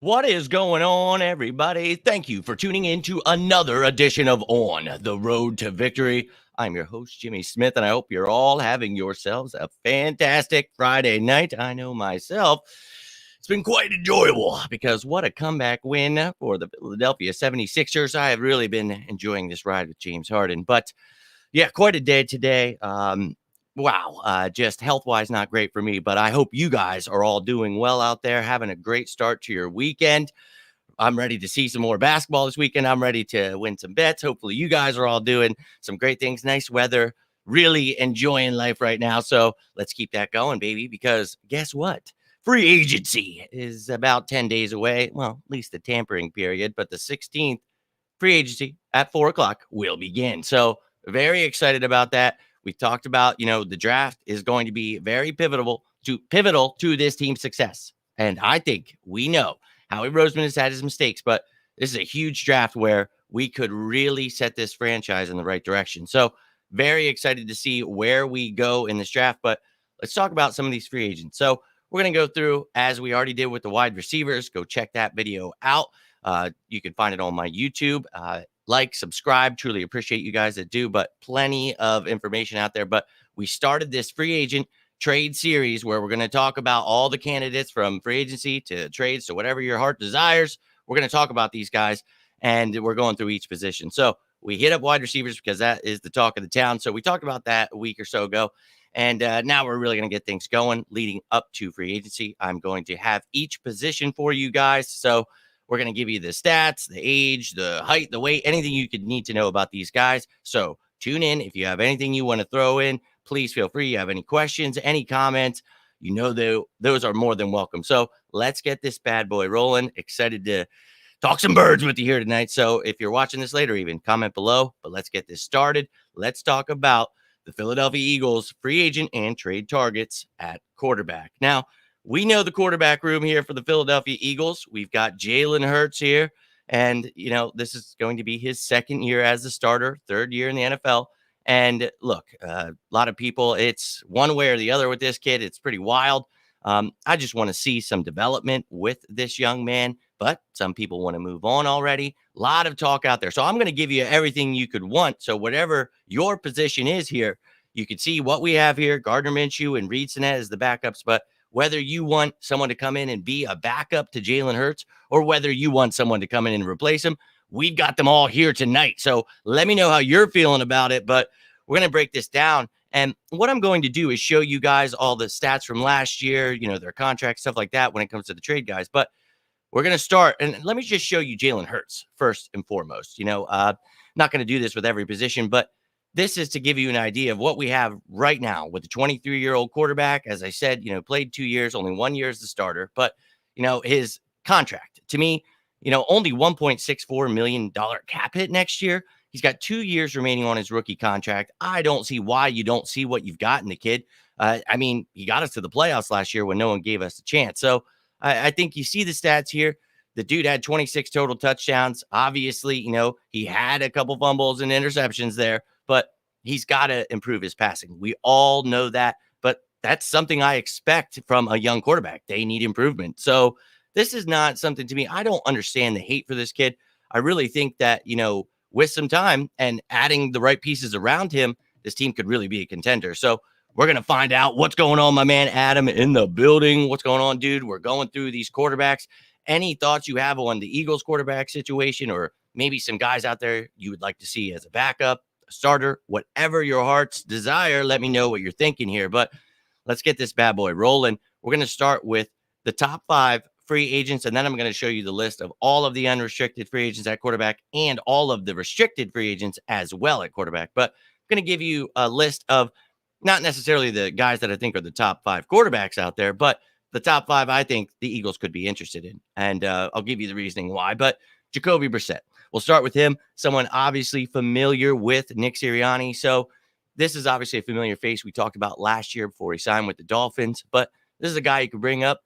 What is going on, everybody? Thank you for tuning in to another edition of On the Road to Victory. I'm your host, Jimmy Smith, and I hope you're all having yourselves a fantastic Friday night. I know myself, it's been quite enjoyable because what a comeback win for the Philadelphia 76ers. I have really been enjoying this ride with James Harden, but yeah, quite a day today. Wow, just health-wise, not great for me, but I hope you guys are all doing well out there, having a great start to your weekend. I'm ready to see some more basketball this weekend. I'm ready to win some bets. Hopefully, you guys are all doing some great things. Nice weather, really enjoying life right now. So let's keep that going, baby, because guess what? Free agency is about 10 days away. Well, at least the tampering period, but the 16th free agency at 4 o'clock will begin. So very excited about that. We talked about, the draft is going to be very pivotal to this team's success. And I think we know Howie Roseman has had his mistakes, but this is a huge draft where we could really set this franchise in the right direction. So very excited to see where we go in this draft. But let's talk about some of these free agents. So we're going to go through, as we already did with the wide receivers. Go check that video out. You can find it on my YouTube. Like, subscribe. Truly appreciate you guys that do, but plenty of information out there. But we started this free agent trade series where we're going to talk about all the candidates from free agency to trades to whatever your heart desires. We're going to talk about these guys, and we're going through each position. So we hit up wide receivers because that is the talk of the town. So we talked about that a week or so ago. And now we're really going to get things going leading up to free agency. I'm going to have each position for you guys. So we're going to give you the stats, the age, the height, the weight, anything you could need to know about these guys. So tune in. If you have anything you want to throw in, please feel free. You have any questions, any comments, those are more than welcome. So let's get this bad boy rolling. Excited to talk some birds with you here tonight. So if you're watching this later, even comment below, but let's get this started. Let's talk about the Philadelphia Eagles free agent and trade targets at quarterback. Now, we know the quarterback room here for the Philadelphia Eagles. We've got Jalen Hurts here. And, this is going to be his second year as the starter, third year in the NFL. And look, a lot of people, it's one way or the other with this kid. It's pretty wild. I just want to see some development with this young man, but some people want to move on already. A lot of talk out there. So I'm going to give you everything you could want. So whatever your position is here, you can see what we have here. Gardner Minshew and Reed Sinnett as the backups, but whether you want someone to come in and be a backup to Jalen Hurts or whether you want someone to come in and replace him, we've got them all here tonight. So let me know how you're feeling about it, but we're going to break this down. And what I'm going to do is show you guys all the stats from last year, their contracts, stuff like that when it comes to the trade guys. But we're going to start, and let me just show you Jalen Hurts first and foremost. Not going to do this with every position, but this is to give you an idea of what we have right now with the 23-year-old quarterback. As I said, played 2 years, only 1 year as the starter. But, his contract, to me, only $1.64 million cap hit next year. He's got 2 years remaining on his rookie contract. I don't see why you don't see what you've got in the kid. He got us to the playoffs last year when no one gave us a chance. So I think you see the stats here. The dude had 26 total touchdowns. Obviously, he had a couple fumbles and interceptions there, but he's got to improve his passing. We all know that, but that's something I expect from a young quarterback. They need improvement. So this is not something to me. I don't understand the hate for this kid. I really think that, with some time and adding the right pieces around him, this team could really be a contender. So we're going to find out what's going on, my man Adam in the building. What's going on, dude? We're going through these quarterbacks. Any thoughts you have on the Eagles quarterback situation, or maybe some guys out there you would like to see as a backup, a starter, whatever your heart's desire, let me know what you're thinking here. But let's get this bad boy rolling. We're going to start with the top 5 free agents, and then I'm going to show you the list of all of the unrestricted free agents at quarterback and all of the restricted free agents as well at quarterback. But I'm going to give you a list of not necessarily the guys that I think are the top 5 quarterbacks out there, but the top 5 I think the Eagles could be interested in. And I'll give you the reasoning why. But Jacoby Brissette, we'll start with him. Someone obviously familiar with Nick Sirianni. So this is obviously a familiar face we talked about last year before he signed with the Dolphins. But this is a guy you could bring up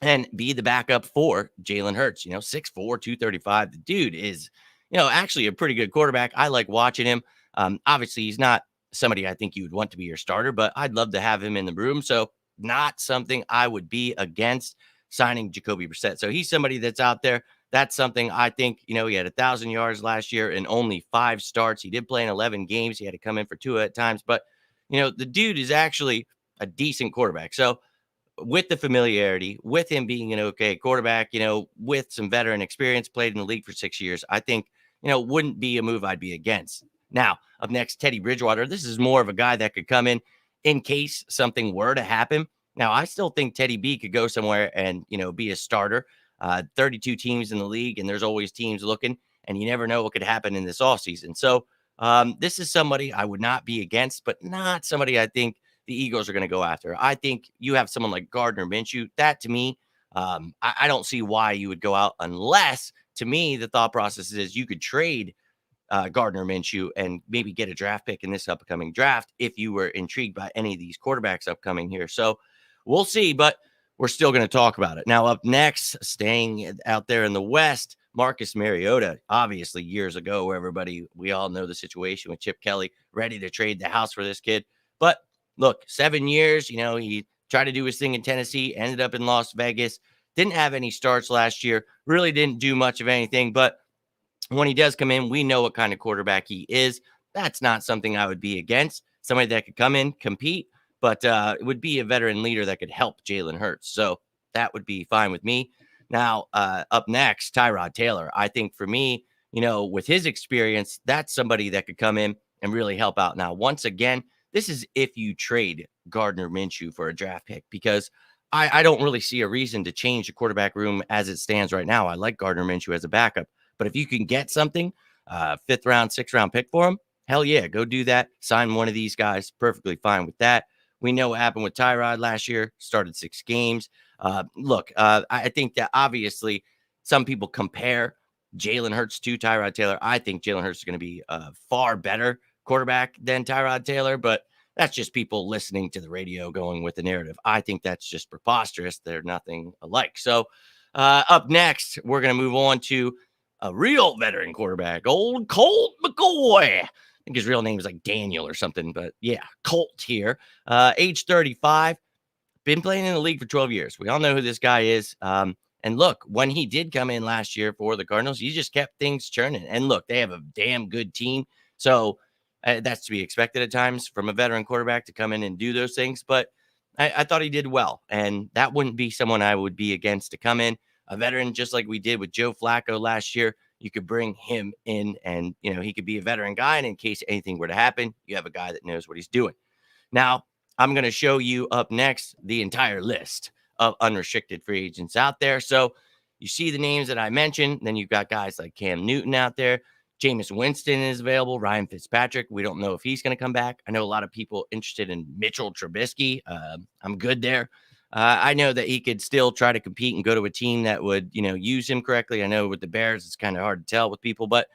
and be the backup for Jalen Hurts. 6'4", 235. The dude is, actually a pretty good quarterback. I like watching him. Obviously, he's not somebody I think you would want to be your starter, but I'd love to have him in the room. So not something I would be against. signing Jacoby Brissette. So he's somebody that's out there. That's something I think, he had 1,000 yards last year in only 5 starts. He did play in 11 games. He had to come in for 2 at times, but, the dude is actually a decent quarterback. So with the familiarity, with him being an okay quarterback, with some veteran experience, played in the league for 6 years, I think, wouldn't be a move I'd be against. Now, up next, Teddy Bridgewater. This is more of a guy that could come in case something were to happen. Now, I still think Teddy B could go somewhere and, be a starter. 32 teams in the league, and there's always teams looking, and you never know what could happen in this offseason. So this is somebody I would not be against, but not somebody I think the Eagles are going to go after. I think you have someone like Gardner Minshew. That, to me, I don't see why you would go out unless, to me, the thought process is you could trade Gardner Minshew and maybe get a draft pick in this upcoming draft if you were intrigued by any of these quarterbacks upcoming here. So we'll see, but we're still going to talk about it. Now, up next, staying out there in the West, Marcus Mariota. Obviously, years ago, we all know the situation with Chip Kelly, ready to trade the house for this kid. But look, 7 years, he tried to do his thing in Tennessee, ended up in Las Vegas, didn't have any starts last year, really didn't do much of anything. But when he does come in, we know what kind of quarterback he is. That's not something I would be against. Somebody that could come in, compete, but it would be a veteran leader that could help Jalen Hurts. So that would be fine with me. Now, up next, Tyrod Taylor. I think for me, with his experience, that's somebody that could come in and really help out. Now, once again, this is if you trade Gardner Minshew for a draft pick, because I don't really see a reason to change the quarterback room as it stands right now. I like Gardner Minshew as a backup, but if you can get something, 5th round, 6th round pick for him, hell yeah, go do that. Sign one of these guys. Perfectly fine with that. We know what happened with Tyrod last year, started 6 games. I think that obviously some people compare Jalen Hurts to Tyrod Taylor. I think Jalen Hurts is going to be a far better quarterback than Tyrod Taylor, but that's just people listening to the radio going with the narrative. I think that's just preposterous. They're nothing alike. So up next, we're going to move on to a real veteran quarterback, old Colt Mccoy. I think his real name is like Daniel or something, but yeah, Colt here, age 35, been playing in the league for 12 years. We all know who this guy is. And look, when he did come in last year for the Cardinals, he just kept things churning. And look, they have a damn good team. So that's to be expected at times from a veteran quarterback to come in and do those things. But I thought he did well. And that wouldn't be someone I would be against to come in. A veteran, just like we did with Joe Flacco last year, you could bring him in and, he could be a veteran guy. And in case anything were to happen, you have a guy that knows what he's doing. Now, I'm going to show you up next the entire list of unrestricted free agents out there. So you see the names that I mentioned. Then you've got guys like Cam Newton out there. Jameis Winston is available. Ryan Fitzpatrick. We don't know if he's going to come back. I know a lot of people interested in Mitchell Trubisky. I'm good there. I know that he could still try to compete and go to a team that would, use him correctly. I know with the Bears, it's kind of hard to tell with people, but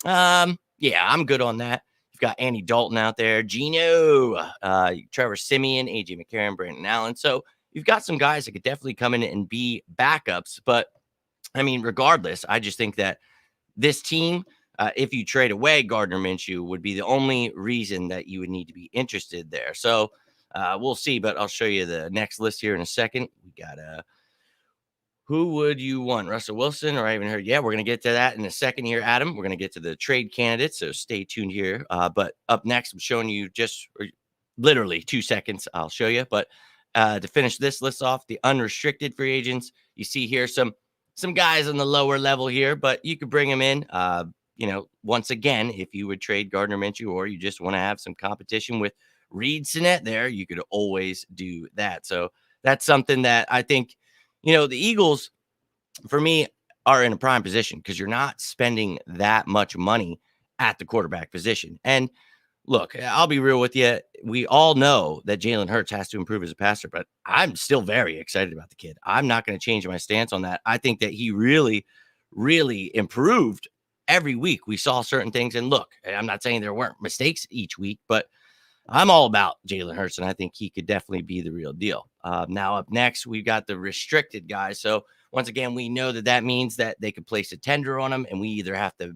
yeah, I'm good on that. You've got Andy Dalton out there, Geno, Trevor Siemian, AJ McCarron, Brandon Allen. So you've got some guys that could definitely come in and be backups. But I mean, regardless, I just think that this team, if you trade away Gardner Minshew, would be the only reason that you would need to be interested there. So we'll see, but I'll show you the next list here in a second. We got who would you want? Russell Wilson, or I haven't heard. Yeah, we're going to get to that in a second here, Adam. We're going to get to the trade candidates, so stay tuned here. But up next, I'm showing you just literally 2 seconds. I'll show you. But to finish this list off, the unrestricted free agents, you see here some guys on the lower level here, but you could bring them in. Once again, if you would trade Gardner Minshew or you just want to have some competition with Reed Sinnett there, you could always do that. So that's something that I think, the Eagles, for me, are in a prime position because you're not spending that much money at the quarterback position. And look, I'll be real with you. We all know that Jalen Hurts has to improve as a passer, but I'm still very excited about the kid. I'm not going to change my stance on that. I think that he really, really improved every week. We saw certain things. And look, I'm not saying there weren't mistakes each week, but I'm all about Jalen Hurts, and I think he could definitely be the real deal. Now, up next, we've got the restricted guys. So once again, we know that means that they could place a tender on him, and we either have to,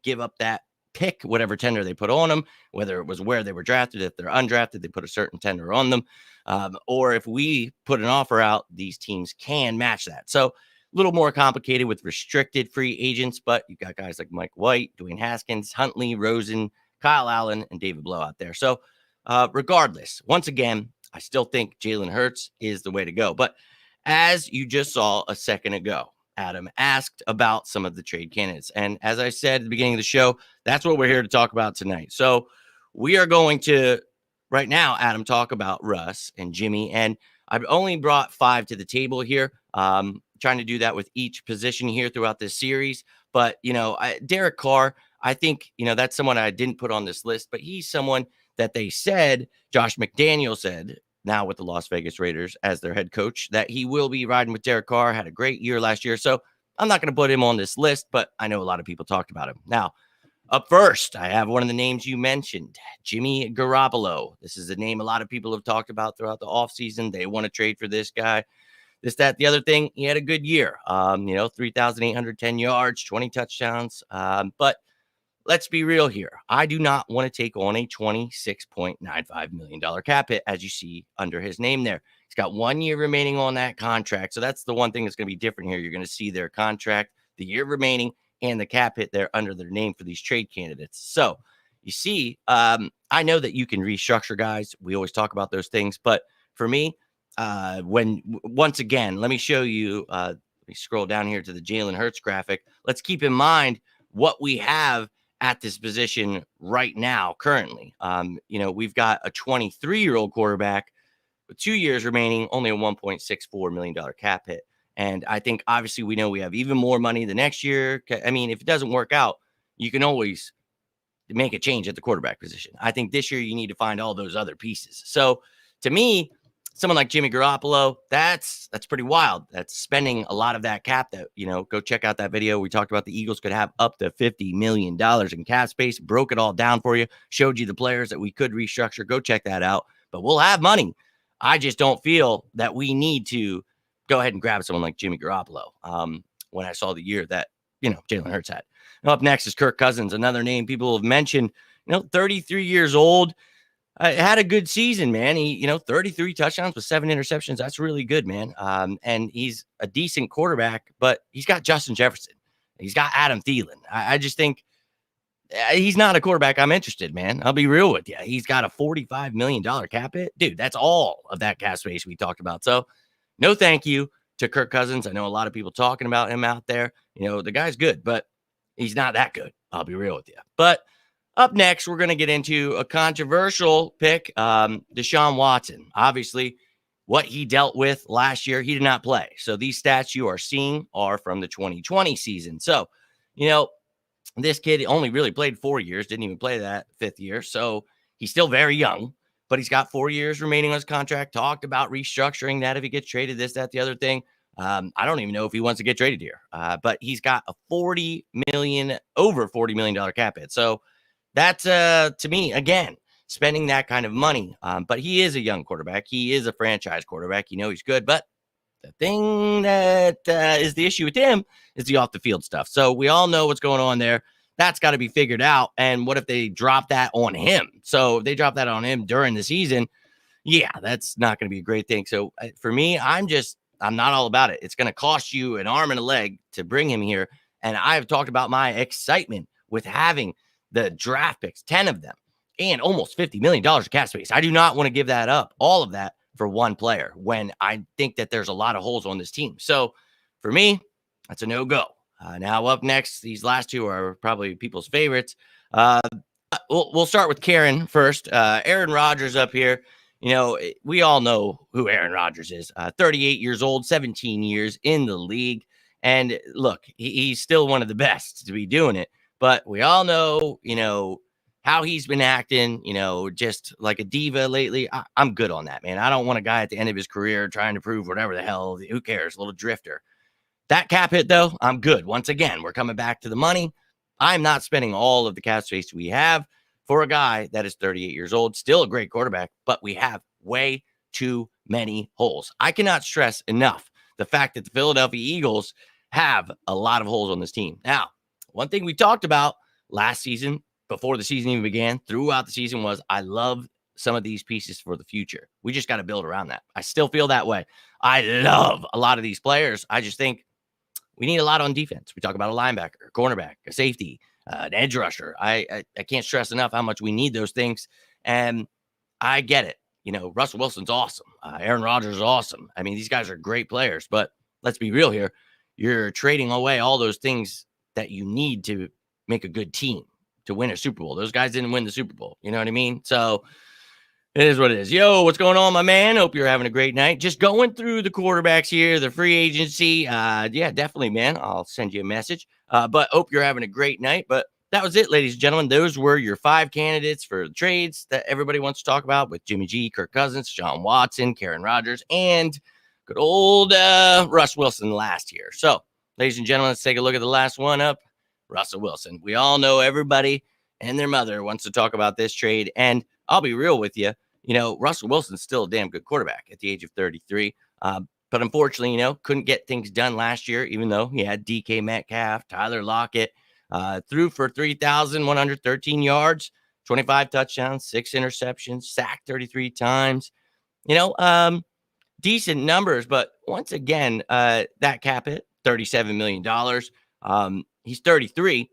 give up that pick whatever tender they put on them, whether it was where they were drafted. If they're undrafted, they put a certain tender on them. Or if we put an offer out, these teams can match that. So a little more complicated with restricted free agents, but you've got guys like Mike White, Dwayne Haskins, Huntley, Rosen, Kyle Allen, and David Blow out there. So regardless, once again, I still think Jalen Hurts is the way to go. But as you just saw a second ago, Adam asked about some of the trade candidates. And as I said at the beginning of the show, that's what we're here to talk about tonight. So we are going to, right now, Adam, talk about Russ and Jimmy. And I've only brought 5 to the table here, trying to do that with each position here throughout this series. But, Derek Carr, I think, that's someone I didn't put on this list, but he's someone that they said, Josh McDaniel said, now with the Las Vegas Raiders as their head coach, that he will be riding with Derek Carr. Had a great year last year. So I'm not going to put him on this list, but I know a lot of people talked about him. Now, up first, I have one of the names you mentioned, Jimmy Garoppolo. This is a name a lot of people have talked about throughout the offseason. They want to trade for this guy. This, that, the other thing. He had a good year. 3,810 yards, 20 touchdowns. But let's be real here. I do not want to take on a $26.95 million cap hit, as you see under his name there. He's got 1 year remaining on that contract. So that's the one thing that's going to be different here. You're going to see their contract, the year remaining, and the cap hit there under their name for these trade candidates. So you see, I know that you can restructure guys. We always talk about those things. But for me, once again, let me show you, let me scroll down here to the Jalen Hurts graphic. Let's keep in mind what we have at this position right now, currently. We've got a 23-year-old quarterback with 2 years remaining, only a $1.64 million cap hit. And I think, obviously, we know we have even more money the next year. I mean, if it doesn't work out, you can always make a change at the quarterback position. I think this year you need to find all those other pieces. So, to me, someone like Jimmy Garoppolo, that's pretty wild. That's spending a lot of that cap that, go check out that video. We talked about the Eagles could have up to $50 million in cap space, broke it all down for you, showed you the players that we could restructure. Go check that out. But we'll have money. I just don't feel that we need to go ahead and grab someone like Jimmy Garoppolo when I saw the year that, Jalen Hurts had. Now, up next is Kirk Cousins, another name people have mentioned, 33 years old. Had a good season, man. He, 33 touchdowns with 7 interceptions. That's really good, man. And he's a decent quarterback, but he's got Justin Jefferson. He's got Adam Thielen. I just think he's not a quarterback I'm interested, man. I'll be real with you. He's got a $45 million cap hit. Dude, that's all of that cap space we talked about. So no thank you to Kirk Cousins. I know a lot of people talking about him out there. The guy's good, but he's not that good. I'll be real with you. But up next, we're going to get into a controversial pick, Deshaun Watson. Obviously, what he dealt with last year, he did not play. So these stats you are seeing are from the 2020 season. So, this kid only really played 4 years, didn't even play that 5th year. So he's still very young, but he's got 4 years remaining on his contract. Talked about restructuring that if he gets traded, this, that, the other thing. I don't even know if he wants to get traded here, but he's got a over $40 million cap hit. So that's, to me, again, spending that kind of money. But he is a young quarterback. He is a franchise quarterback. He's good. But the thing that is the issue with him is the off-the-field stuff. So we all know what's going on there. That's got to be figured out. And what if they drop that on him? So if they drop that on him during the season, yeah, that's not going to be a great thing. So for me, I'm not all about it. It's going to cost you an arm and a leg to bring him here. And I've talked about my excitement with having the draft picks, 10 of them, and almost $50 million of cap space. I do not want to give that up, all of that, for one player when I think that there's a lot of holes on this team. So for me, that's a no-go. Now up next, these last two are probably people's favorites. We'll start with Karen first. Aaron Rodgers up here. We all know who Aaron Rodgers is. 38 years old, 17 years in the league. And look, he's still one of the best to be doing it. But we all know, how he's been acting, just like a diva lately. I'm good on that, man. I don't want a guy at the end of his career trying to prove whatever the hell. Who cares? A little drifter. That cap hit, though, I'm good. Once again, we're coming back to the money. I'm not spending all of the cap space we have for a guy that is 38 years old, still a great quarterback, but we have way too many holes. I cannot stress enough the fact that the Philadelphia Eagles have a lot of holes on this team. Now, one thing we talked about last season, before the season even began, throughout the season, was I love some of these pieces for the future. We just got to build around that. I still feel that way. I love a lot of these players. I just think we need a lot on defense. We talk about a linebacker, a cornerback, a safety, an edge rusher. I can't stress enough how much we need those things. And I get it. You know, Russ Wilson's awesome. Aaron Rodgers is awesome. I mean, these guys are great players, but let's be real here. You're trading away all those things that you need to make a good team to win a Super Bowl. Those guys didn't win the Super Bowl. You know what I mean? So it is what it is. Yo, what's going on, my man? Hope you're having a great night. Just going through the quarterbacks here, the free agency. Yeah, definitely, man. I'll send you a message. But hope you're having a great night. But that was it, ladies and gentlemen. Those were your 5 candidates for the trades that everybody wants to talk about with Jimmy G, Kirk Cousins, Sean Watson, Karen Rodgers, and good old Russ Wilson last year. So, ladies and gentlemen, let's take a look at the last one up. Russell Wilson. We all know everybody and their mother wants to talk about this trade. And I'll be real with you. You know, Russell Wilson's still a damn good quarterback at the age of 33. But unfortunately, you know, couldn't get things done last year, even though he had DK Metcalf, Tyler Lockett, threw for 3,113 yards, 25 touchdowns, 6 interceptions, sacked 33 times. You know, decent numbers. But once again, that cap hit, $37 million. He's 33.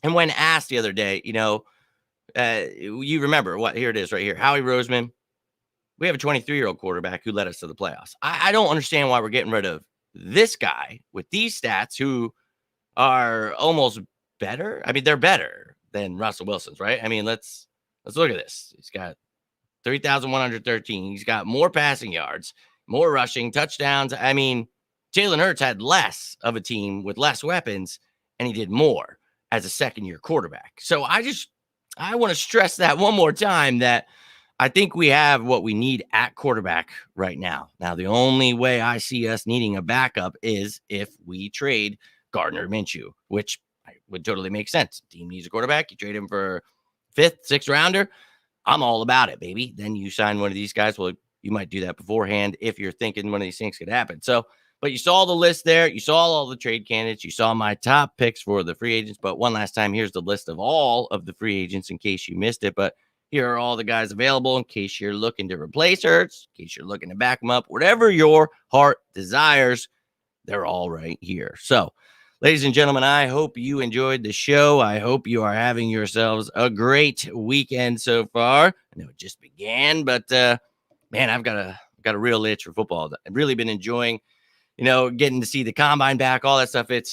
And when asked the other day, you know, you remember what? Here it is right here. Howie Roseman. We have a 23-year-old quarterback who led us to the playoffs. I don't understand why we're getting rid of this guy with these stats who are almost better. I mean, they're better than Russell Wilson's, right? I mean, let's look at this. He's got 3,113. He's got more passing yards, more rushing, touchdowns. I mean, Jalen Hurts had less of a team with less weapons, and he did more as a second-year quarterback. So I want to stress that one more time, that I think we have what we need at quarterback right now. Now, the only way I see us needing a backup is if we trade Gardner Minshew, which would totally make sense. Team needs a quarterback. You trade him for 5th, 6th rounder. I'm all about it, baby. Then you sign one of these guys. Well, you might do that beforehand if you're thinking one of these things could happen. So, but you saw the list there. You saw all the trade candidates. You saw my top picks for the free agents. But one last time, here's the list of all of the free agents in case you missed it. But here are all the guys available in case you're looking to replace Hurts, in case you're looking to back them up. Whatever your heart desires, they're all right here. So, ladies and gentlemen, I hope you enjoyed the show. I hope you are having yourselves a great weekend so far. I know it just began, but man, I've got a real itch for football. I've really been enjoying, you know, getting to see the combine back, all that stuff. It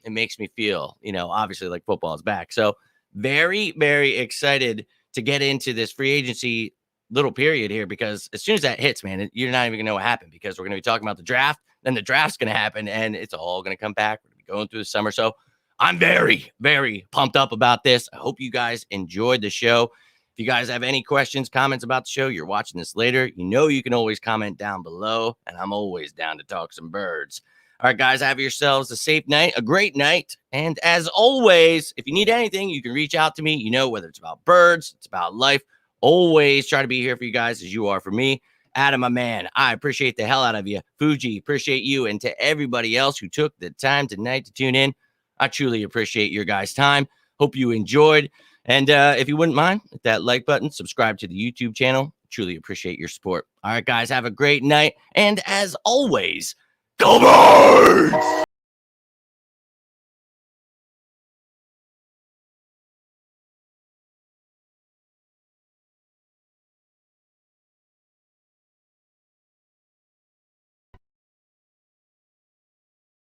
makes me feel, you know, obviously like football is back. So very, very excited to get into this free agency little period here, because as soon as that hits, man, you're not even gonna know what happened, because we're going to be talking about the draft. Then the draft's going to happen and it's all going to come back. We're going to be going through the summer. So I'm very, very pumped up about this. I hope you guys enjoyed the show. If you guys have any questions, comments about the show, you're watching this later, you know, you can always comment down below, and I'm always down to talk some birds. All right, guys, have yourselves a safe night, a great night. And as always, if you need anything, you can reach out to me. You know, whether it's about birds, it's about life, always try to be here for you guys as you are for me. Adam, my man, I appreciate the hell out of you. Fuji, appreciate you. And to everybody else who took the time tonight to tune in, I truly appreciate your guys' time. Hope you enjoyed. And if you wouldn't mind, hit that like button, subscribe to the YouTube channel. Truly appreciate your support. All right, guys, have a great night. And as always, go Birds!